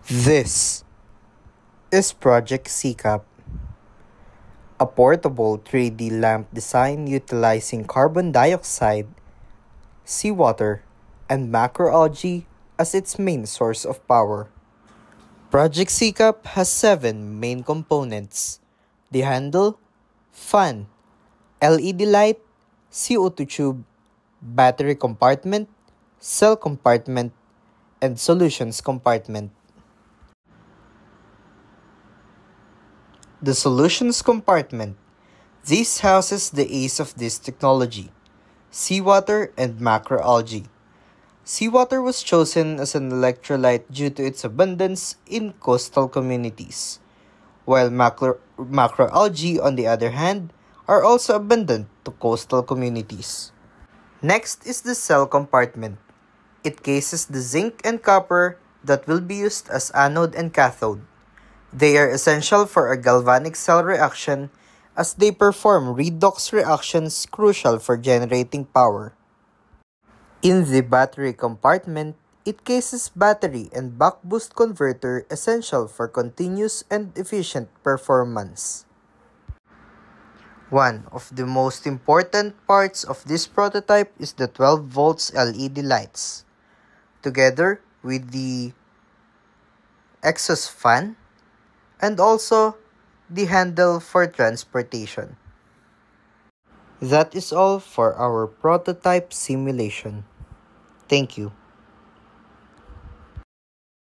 This is Project CCAP, a portable 3D lamp design utilizing carbon dioxide, seawater, and macroalgae as its main source of power. Project CCAP has 7 main components: the handle, fan, LED light, CO2 tube, battery compartment, cell compartment, and solutions compartment. The solutions compartment. This houses the ace of this technology: seawater and macroalgae. Seawater was chosen as an electrolyte due to its abundance in coastal communities, while macroalgae, on the other hand, are also abundant to coastal communities. Next is the cell compartment. It cases the zinc and copper that will be used as anode and cathode. They are essential for a galvanic cell reaction as they perform redox reactions crucial for generating power. In the battery compartment, it cases battery and buck boost converter essential for continuous and efficient performance. One of the most important parts of this prototype is the 12 volts LED lights, together with the exhaust fan, and also the handle for transportation. That is all for our prototype simulation. Thank you.